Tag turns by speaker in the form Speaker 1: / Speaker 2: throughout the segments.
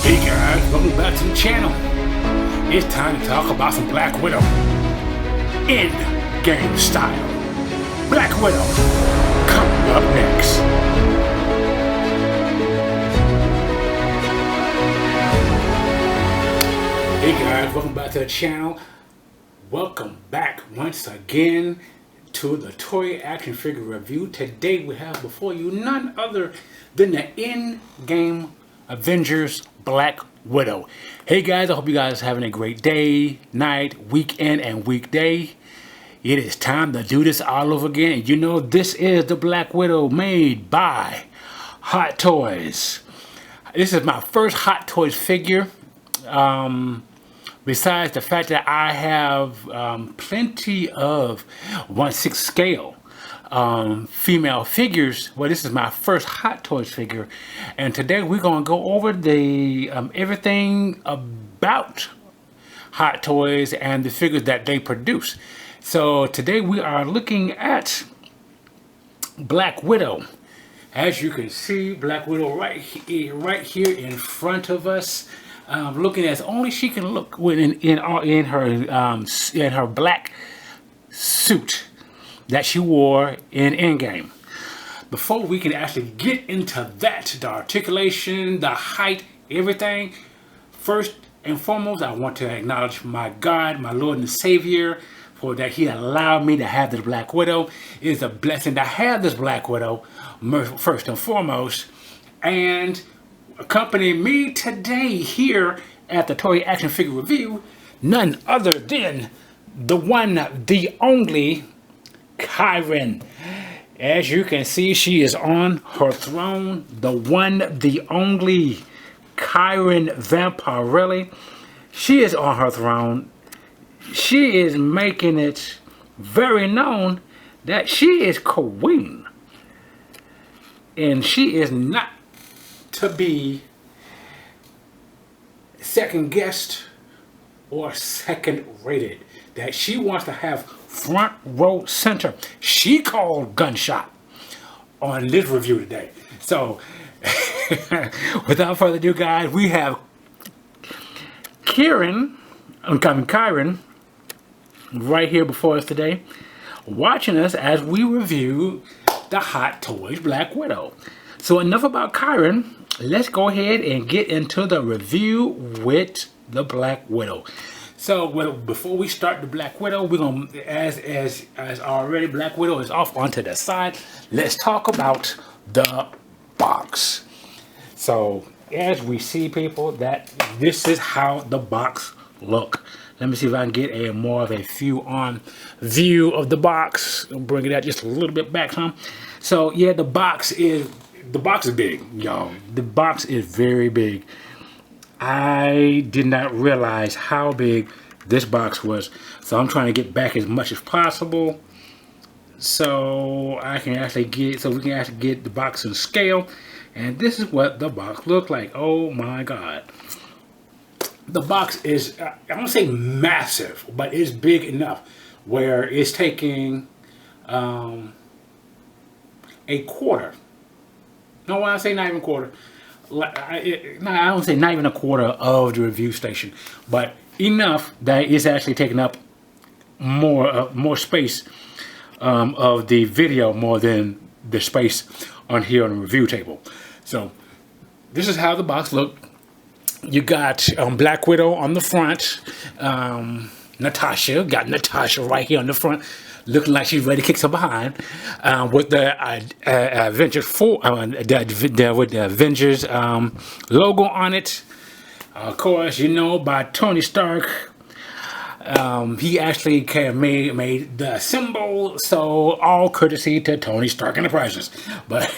Speaker 1: Hey guys, welcome back to the channel. It's time to talk about some Black Widow. In-game style. Black Widow. Coming up next. Hey guys, welcome back to the channel. Welcome back once again to the toy action figure review. Today we have before you none other than the in-game Avengers Black Widow. Hey guys, I hope you guys are having a great day, night, weekend, and weekday. It is time to do this all over again. And you know, this is the Black Widow made by Hot Toys. This is my first Hot Toys figure. Besides the fact that I have plenty of 1/6 scale female figures, well, this is my first Hot Toys figure, and today we're gonna go over the everything about Hot Toys and the figures that they produce. So today we are looking at Black Widow. As you can see, Black Widow right here in front of us, looking as only she can look in her black suit that she wore in Endgame. Before we can actually get into that, the articulation, the height, everything, first and foremost, I want to acknowledge my God, my Lord and Savior, for that He allowed me to have this Black Widow. It is a blessing to have this Black Widow, first and foremost. And accompanying me today here at the Toy Action Figure Review, none other than the one, the only, Kyron. As you can see, she is on her throne. The one, the only, Kyron Vampirelli. She is on her throne. She is making it very known that she is queen. And she is not to be second guessed or second rated. That she wants to have front row center. She called gunshot on this review today. So without further ado, guys, we have Kyron right here before us today, watching us as we review the Hot Toys Black Widow. So enough about Kyron. Let's go ahead and get into the review with the Black Widow. So, well, before we start the Black Widow, we're gonna, as already, Black Widow is off onto the side. Let's talk about the box. So, as we see, people, that this is how the box look. Let me see if I can get a more of a view of the box. I'll bring it out just a little bit back some. So, yeah, the box is big, y'all. The box is very big. I did not realize how big this box was, so I'm trying to get back as much as possible so we can actually get the box in scale. And this is what the box looked like. Oh my God. The box is, I don't say massive, but it's big enough where it's taking a quarter. No, when I say not even a quarter, I don't say not even a quarter of the review station, but enough that it's actually taking up more space of the video more than the space on here on the review table. So this is how the box looked. You got Black Widow on the front, Natasha right here on the front, looking like she's ready to kick some behind, with the Avenger 4, with the Avengers logo on it. Of course, you know, by Tony Stark. He actually made the symbol, so all courtesy to Tony Stark Enterprises. But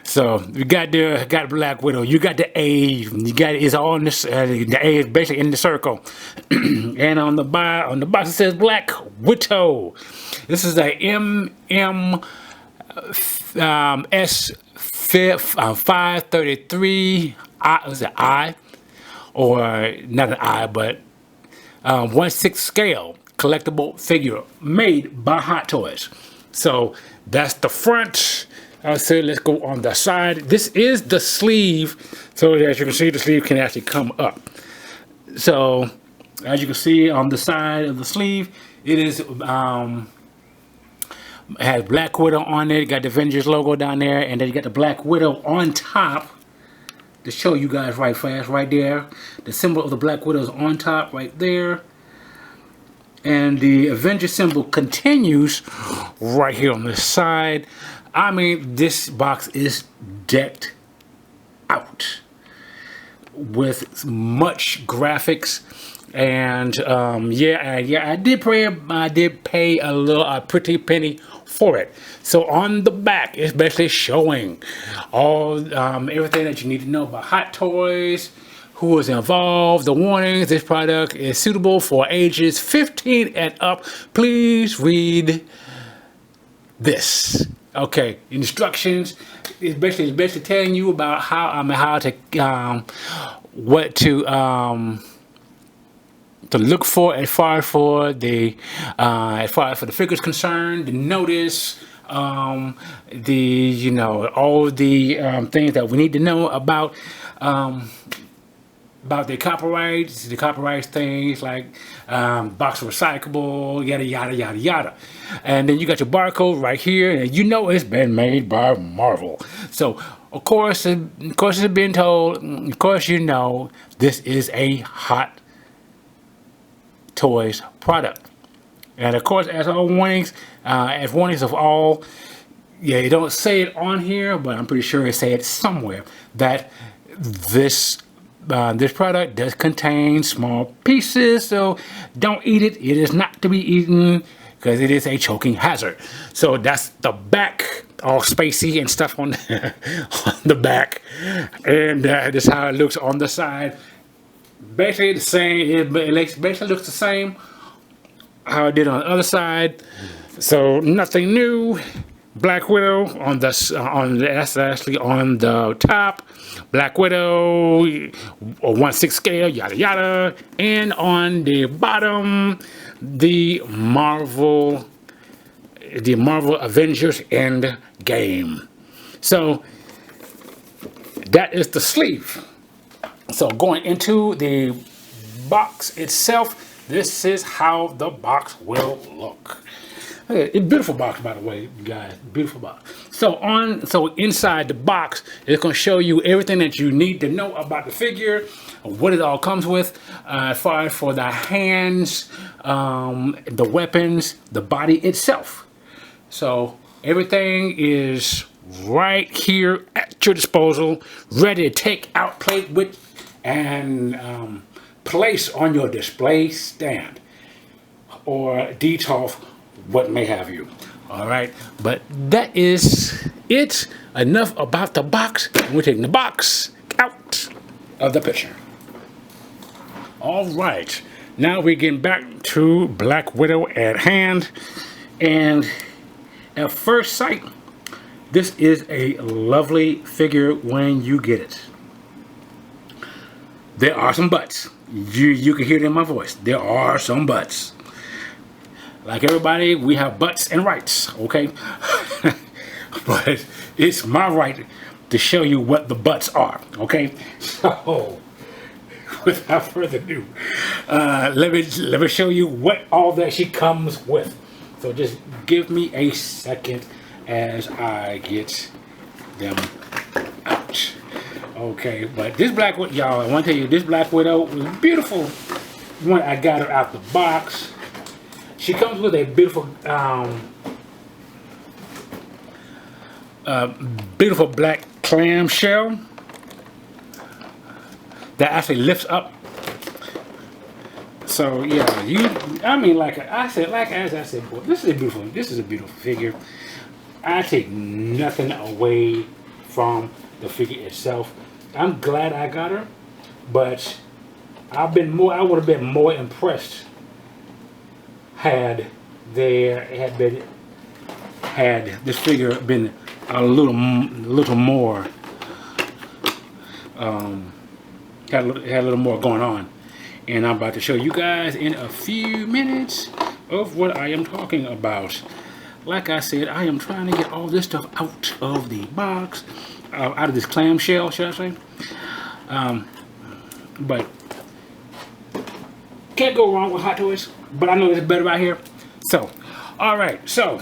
Speaker 1: so you got Black Widow. You got the A. You got it's all in this. The A is basically in the circle, and on the box it says Black Widow. This is a S 533. Was it I? Or not an I, but 1/6 scale collectible figure made by Hot Toys. So that's the front. I said let's go on the side. This is the sleeve, so as you can see, the sleeve can actually come up. So as you can see on the side of the sleeve, it is it has Black Widow on it. Got the Avengers logo down there, and then you got the Black Widow on top to show you guys right fast, right there. The symbol of the Black Widow is on top, right there. And the Avenger symbol continues right here on this side. I mean, this box is decked out with much graphics, and I did pay a pretty penny for it. So on the back, it's basically showing all everything that you need to know about Hot Toys, who is involved, the warnings. This product is suitable for ages 15 and up. Please read this. Okay, instructions. It's basically telling you about how to what to look for as far as the figures concerned, the notice, all the things that we need to know about the copyrights things like box recyclable, yada yada yada yada. And then you got your barcode right here, and you know it's been made by Marvel. So of course it's been told, of course you know this is a Hot Toys product. And of course, as warnings of all, yeah, you don't say it on here, but I'm pretty sure it say it somewhere that this product does contain small pieces, so don't eat it. It is not to be eaten because it is a choking hazard. So that's the back, all spacey and stuff on on the back, and this is how it looks on the side. Basically the same. It basically looks the same how it did on the other side. So nothing new. Black Widow on that's actually on the top. Black Widow, a 1/6 scale, yada yada, and on the bottom, the Marvel Avengers End Game. So that is the sleeve. So going into the box itself, this is how the box will look. It's a beautiful box, by the way, guys. Beautiful box. So inside the box, it's going to show you everything that you need to know about the figure, what it all comes with, as far as for the hands, the weapons, the body itself. So everything is right here at your disposal, ready to take out, play with, and place on your display stand or detail, what may have you. All right, but that is it. Enough about the box. We're taking the box out of the picture. All right, now we're getting back to Black Widow at hand, and at first sight, this is a lovely figure when you get it. There are some buts. You can hear it in my voice. There are some buts. Like everybody, we have butts and rights, okay? But it's my right to show you what the butts are, okay? So, without further ado, let me show you what all that she comes with. So just give me a second as I get them out. Okay, but this Black Widow, y'all, I want to tell you, this Black Widow was beautiful when I got her out the box. She comes with a beautiful, beautiful black clamshell that actually lifts up. So yeah, as I said, boy, this is a beautiful figure. I take nothing away from the figure itself. I'm glad I got her, but I would have been more impressed had this figure been a little more had a little more going on. And I'm about to show you guys in a few minutes of what I am talking about. like I said, I am trying to get all this stuff out of the box, out of this clamshell, should I say? But can't go wrong with Hot Toys. But I know it's better right here. So, all right. So,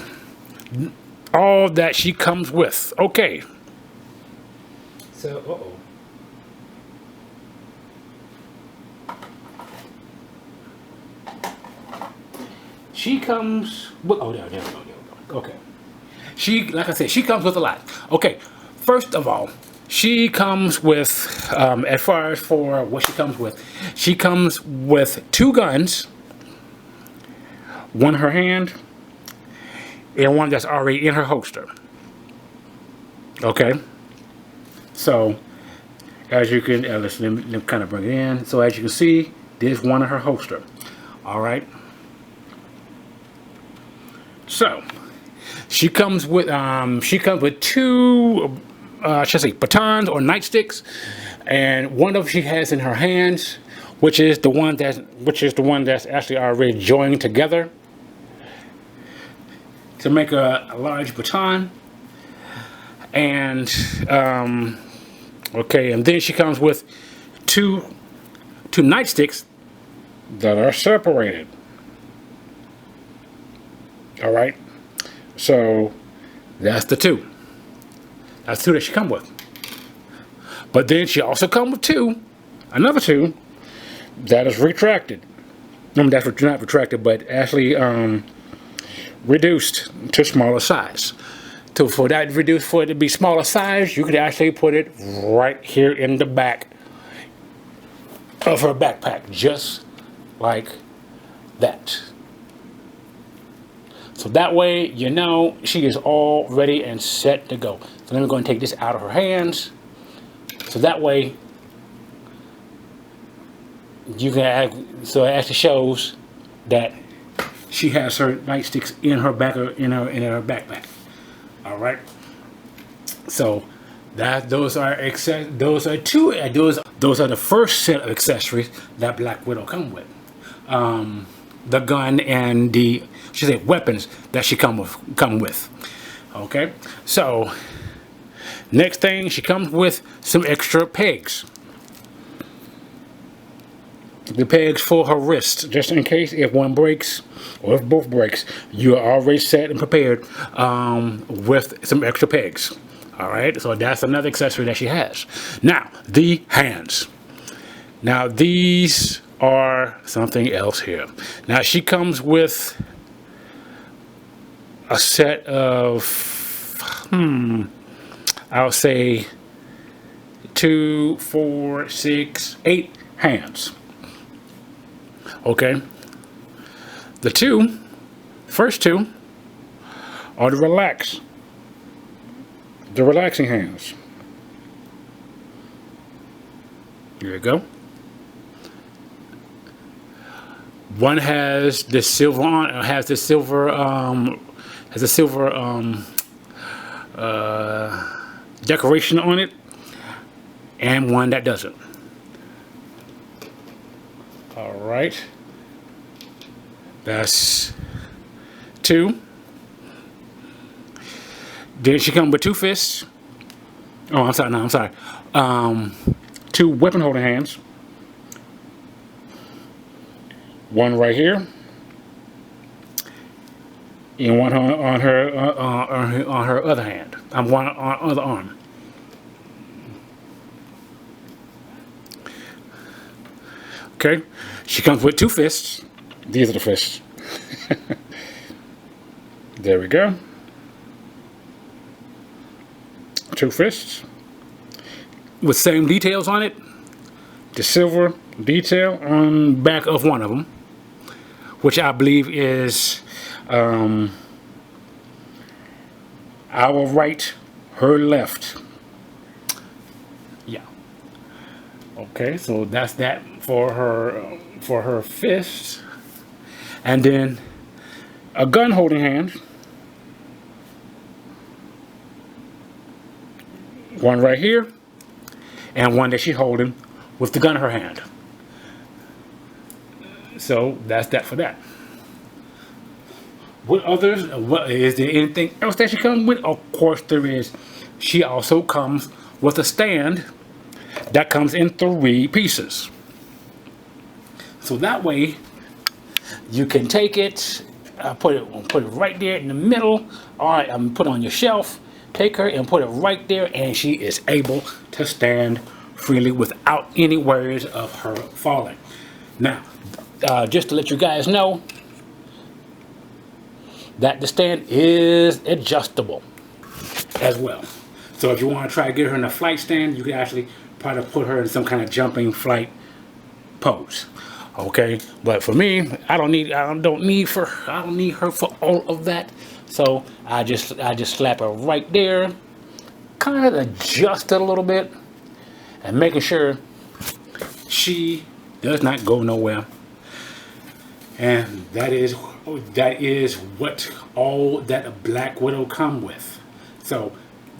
Speaker 1: all that she comes with. Okay. So, uh-oh. She comes with, oh, there we go. Okay. She, like I said, she comes with a lot. Okay. First of all, she comes with, as far as for what she comes with 2 guns, one in her hand, and one that's already in her holster. Okay. So, as you can, let me kind of bring it in. So, as you can see, there's one in her holster. All right. So, she comes with 2, should I say, batons or nightsticks, and one of them she has in her hands, which is the one that's actually already joined together to make a large baton. And okay, and then she comes with two nightsticks that are separated. All right, so that's the 2. That's 2 that she come with. But then she also come with another 2 that is retracted. I mean, that's not retracted, but actually reduced to smaller size. So for it to be smaller size, you could actually put it right here in the back of her backpack, just like that. So that way, you know, she is all ready and set to go. So let me go and take this out of her hands. So that way, you can so it actually shows that she has her nightsticks in her backpack. All right. So those are the first set of accessories that Black Widow come with. The gun and the weapons that she come with. Okay. So next thing, she comes with some extra pegs. The pegs for her wrist, just in case if one breaks or if both breaks, you are already set and prepared with some extra pegs. All right, so that's another accessory that she has. Now, the hands. Now, these are something else here. Now, she comes with a set of, I'll say 2, 4, 6, 8 hands. Okay, the first two are the relaxing hands. Here you go. One has the silver decoration on it, and one that doesn't. All right. That's 2. Then she comes with 2 fists. Oh, I'm sorry. No, I'm sorry. 2 weapon holding hands. One right here, and one on her other hand. One on other arm. Okay. She comes with 2 fists. These are the fists. There we go. 2 fists with same details on it. The silver detail on back of one of them, which I believe is our right, her left. Yeah. Okay, so that's that for her fist. And then a gun holding hand. One right here, and one that she's holding with the gun in her hand. So that's that for that. What others? What is there anything else that she comes with? Of course there is. She also comes with a stand that comes in 3 pieces. So that way you can take it, put it right there in the middle. All right, I'm put it on your shelf. Take her and put it right there, and she is able to stand freely without any worries of her falling. Now, just to let you guys know that the stand is adjustable as well. So if you want to try to get her in a flight stand, you can actually try to put her in some kind of jumping flight pose. Okay, but for me, I don't need her for all of that. So I just slap her right there, kind of adjust it a little bit, and making sure she does not go nowhere. And that is what all that a Black Widow come with. So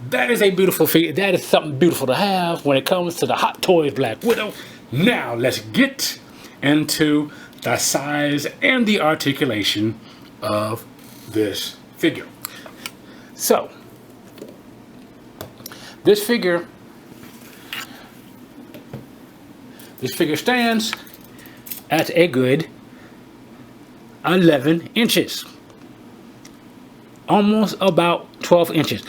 Speaker 1: that is a beautiful figure. That is something beautiful to have when it comes to the Hot Toys Black Widow. Now let's get into the size and the articulation of this figure. So this figure stands at a good 11 inches, almost about 12 inches.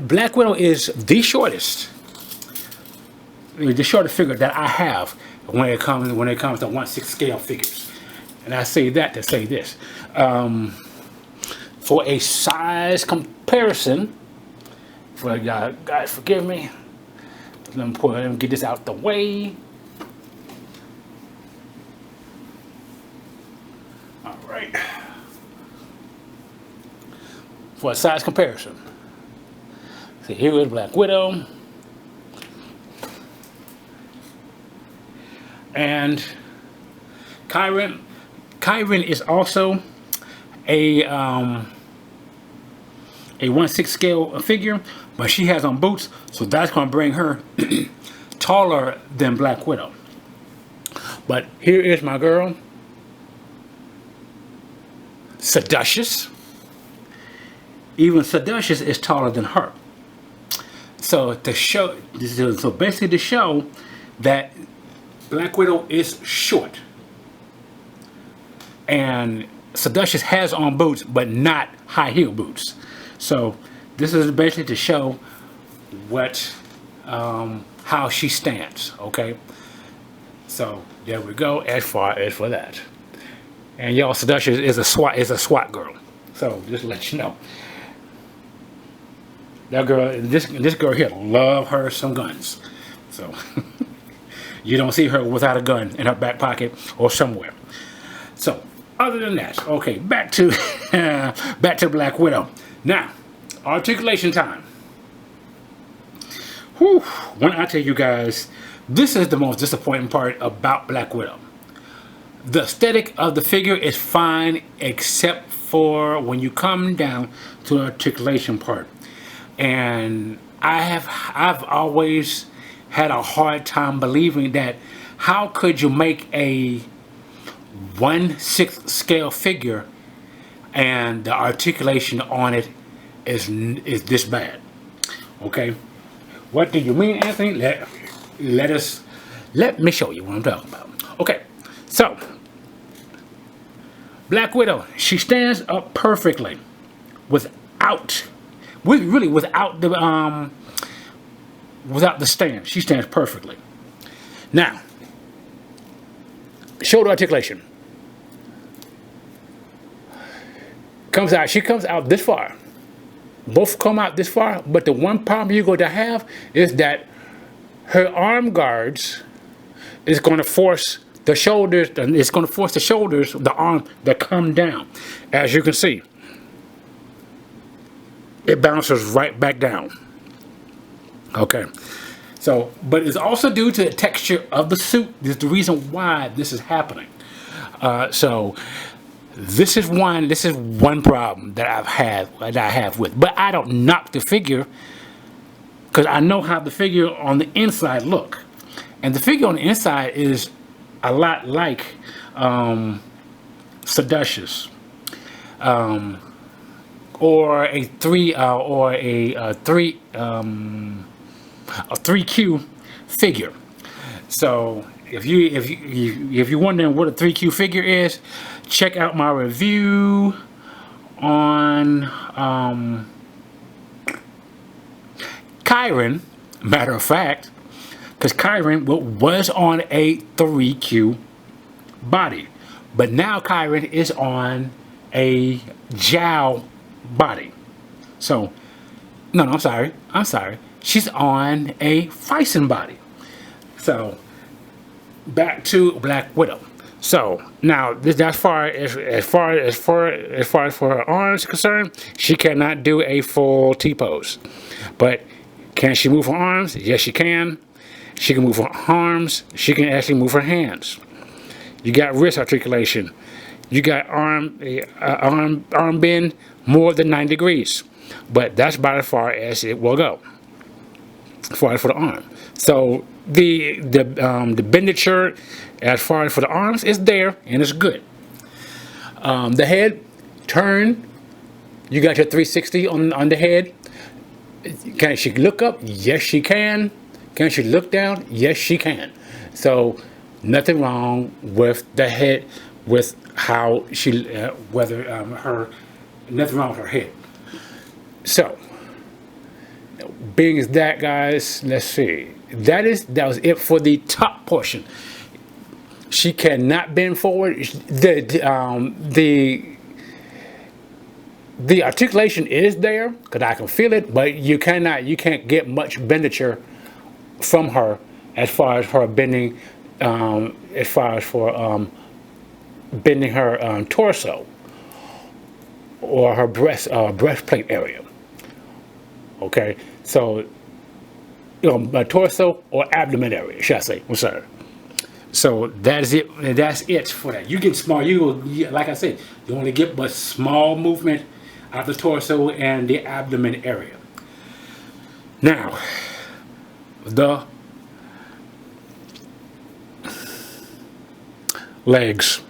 Speaker 1: Black Widow is the shortest figure that I have when it comes to 1/6 scale figures. And I say that to say this. For a size comparison, for guys, forgive me. Let me get this out the way. All right. For a size comparison, so here is Black Widow, and Kyron. Kyron is also a 1/6 scale figure, but she has on boots, so that's going to bring her taller than Black Widow. But here is my girl, Seducious. Even Seducious is taller than her. So basically to show that Black Widow is short, and Seducious has on boots, but not high heel boots. So this is basically to show how she stands. Okay. So there we go. As far as for that, and y'all, Seducious is a SWAT girl. So just to let you know, that girl, this girl here, love her some guns. So you don't see her without a gun in her back pocket or somewhere. So other than that, okay, back to Black Widow. Now, articulation time. Whew, when I tell you guys, this is the most disappointing part about Black Widow. The aesthetic of the figure is fine, except for when you come down to the articulation part. And I've always had a hard time believing that how could you make a 1/6 scale figure and the articulation on it is this bad. Okay, what do you mean, Anthony? Let me show you what I'm talking about. Okay, so Black Widow, she stands up perfectly without the stand. She stands perfectly. Now, shoulder articulation comes out. She comes out this far. Both come out this far, but the one problem you're going to have is that her arm guards is going to force the shoulders. It's going to force the shoulders, the arm, to come down. As you can see, it bounces right back down. Okay, so, but it's also due to the texture of the suit. This is the reason why this is happening. So this is one problem that I have with. But I don't knock the figure, because I know how the figure on the inside look, and the figure on the inside is a lot like Seducious. or a three or a 3Q figure. So if you're wondering what a 3Q figure is, check out my review on Kyron. Matter of fact, because Kyron was on a 3Q body, but now Kyron is on a Jow body. So no, I'm sorry. She's on a Fison body. So back to Black Widow. So now this, as far as for her arms concerned, she cannot do a full T pose. But can she move her arms? Yes, she can. She can move her arms. She can actually move her hands. You got wrist articulation. You got arm bend more than 90 degrees. But that's about as far as it will go. As far as for the arm. So the bended shirt, as far as for the arms, is there and it's good. The head turn. You got your 360 on the head. Can she look up? Yes, she can. Can she look down? Yes, she can. So nothing wrong with the head, with how she, nothing wrong with her head. So, being as that, guys, let's see. That was it for the top portion. She cannot bend forward. The articulation is there because I can feel it, but you can't get much benditure from her as far as her bending, as far as for bending her torso or her breastplate area. Okay, so torso or abdomen area, should I say? I'm sorry. So that's it. That's it for that. You get small. Like I said, you only get but small movement out of the torso and the abdomen area. Now, the legs.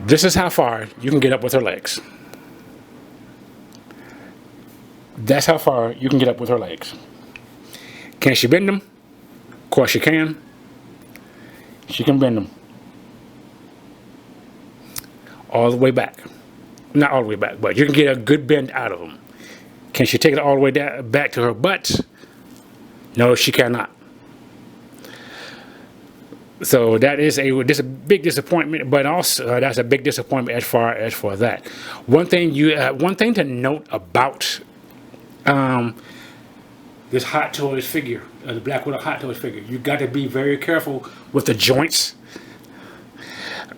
Speaker 1: This is how far you can get up with her legs. That's how far you can get up with her legs. Can she bend them? Of course she can. She can bend them all the way back. Not all the way back, but you can get a good bend out of them. Can she take it all the way back to her butt? No, she cannot. So that is a big disappointment, but also that's a big disappointment as far as for that. One thing to note about this Hot Toys figure, the Black Widow Hot Toys figure, you got to be very careful with the joints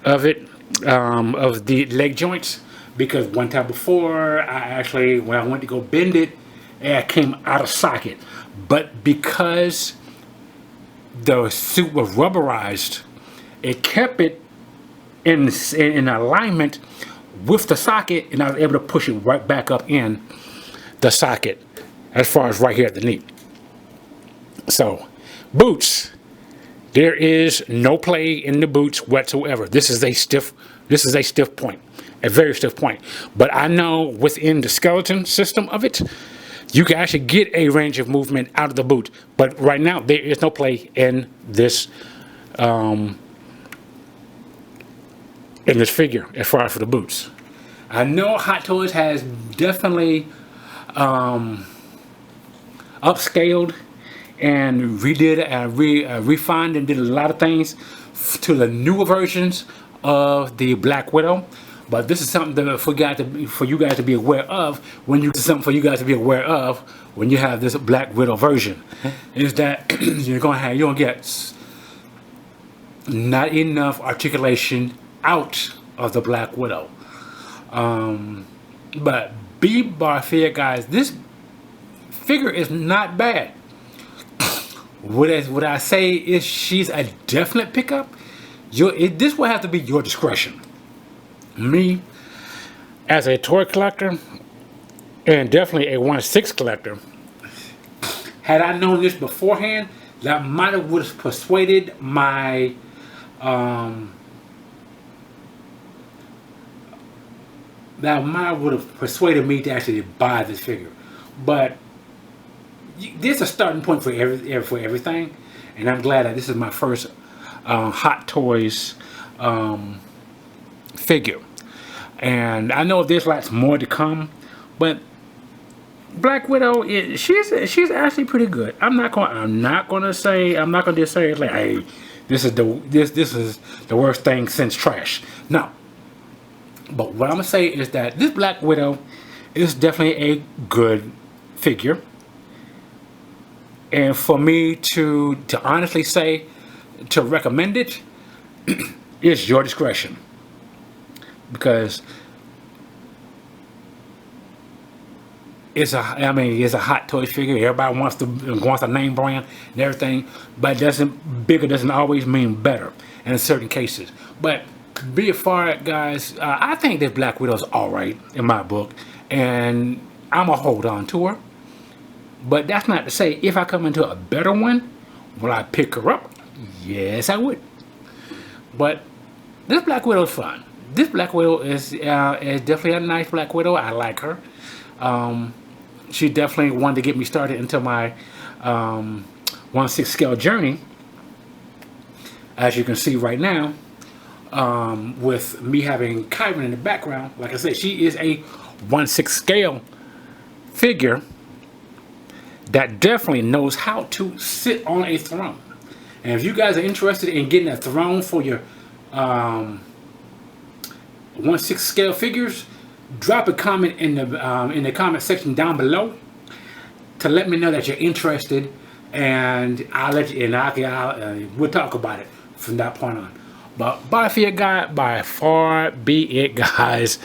Speaker 1: of it, of the leg joints, because one time before, when I went to go bend it, it came out of socket. But because the suit was rubberized, it kept it in alignment with the socket, and I was able to push it right back up in the socket as far as right here at the knee. So, boots. There is no play in the boots whatsoever. This is a stiff point, a very stiff point. But I know within the skeleton system of it, you can actually get a range of movement out of the boot. But right now, there is no play in this figure as far as for the boots. I know Hot Toys has definitely upscaled and refined and did a lot of things to the newer versions of the Black Widow. But this is something for you guys to be aware of when you have this Black Widow version. Is that you're gonna get not enough articulation out of the Black Widow. But B-bar figure, guys, this figure is not bad. What I say is she's a definite pickup. This will have to be your discretion. Me, as a toy collector, and definitely a 1/6 collector, had I known this beforehand, that might have would have persuaded my that might would have persuaded me to actually buy this figure. But this is a starting point for everything, and I'm glad that this is my first Hot Toys figure. And I know there's lots more to come, but Black Widow she's actually pretty good. I'm not gonna just say it's like, hey, this is the worst thing since trash. No. But what I'm gonna say is that this Black Widow is definitely a good figure. And for me to honestly say, to recommend it, it's your discretion. Because it's a Hot Toys figure. Everybody wants a name brand and everything, but bigger doesn't always mean better in certain cases. But be it far, guys, I think this Black Widow's alright in my book, and I'm gonna hold on to her. But that's not to say if I come into a better one, will I pick her up? Yes, I would. But this Black Widow is fun. This Black Widow is definitely a nice Black Widow. I like her. She definitely wanted to get me started into my 1/6 scale journey, as you can see right now, with me having Kyron in the background. Like I said, she is a 1/6 scale figure that definitely knows how to sit on a throne. And if you guys are interested in getting a throne for your 1/6 scale figures, drop a comment in the comment section down below to let me know that you're interested, and I'll let you. And we'll talk about it from that point on. But by far be it, guys.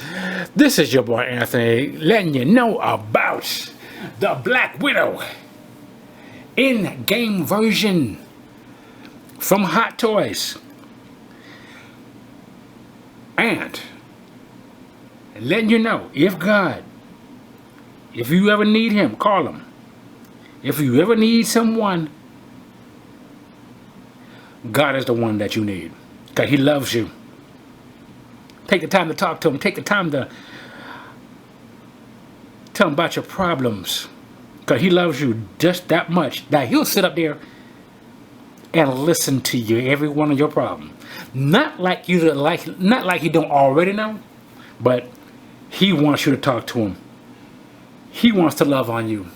Speaker 1: This is your boy Anthony, letting you know about the Black Widow in-game version from Hot Toys, and letting you know, if you ever need him, call him. If you ever need someone, God is the one that you need, because he loves you. Take the time to talk to him. Take the time to tell him about your problems, because he loves you just that much that he'll sit up there and listen to you, every one of your problems. Not like you don't already know, but he wants you to talk to him. He wants to love on you,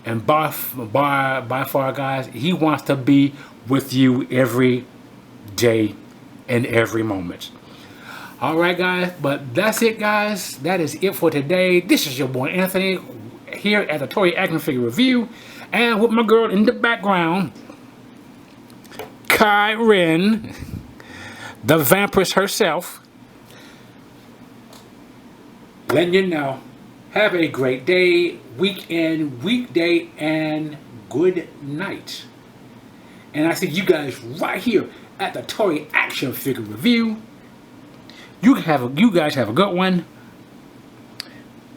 Speaker 1: and by far, guys, he wants to be with you every day and every moment. Alright, guys, but that's it, guys. That is it for today. This is your boy Anthony here at the Toy Action Figure Review, and with my girl in the background, Kyron, the Vampiress herself, letting you know, have a great day, weekend, weekday, and good night. And I see you guys right here at the Toy Action Figure Review. You guys have a good one.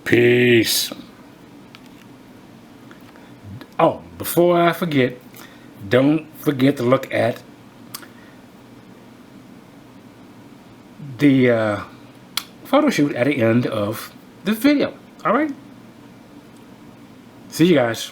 Speaker 1: Peace. Oh, before I forget, don't forget to look at the photo shoot at the end of this video. Alright? See you guys.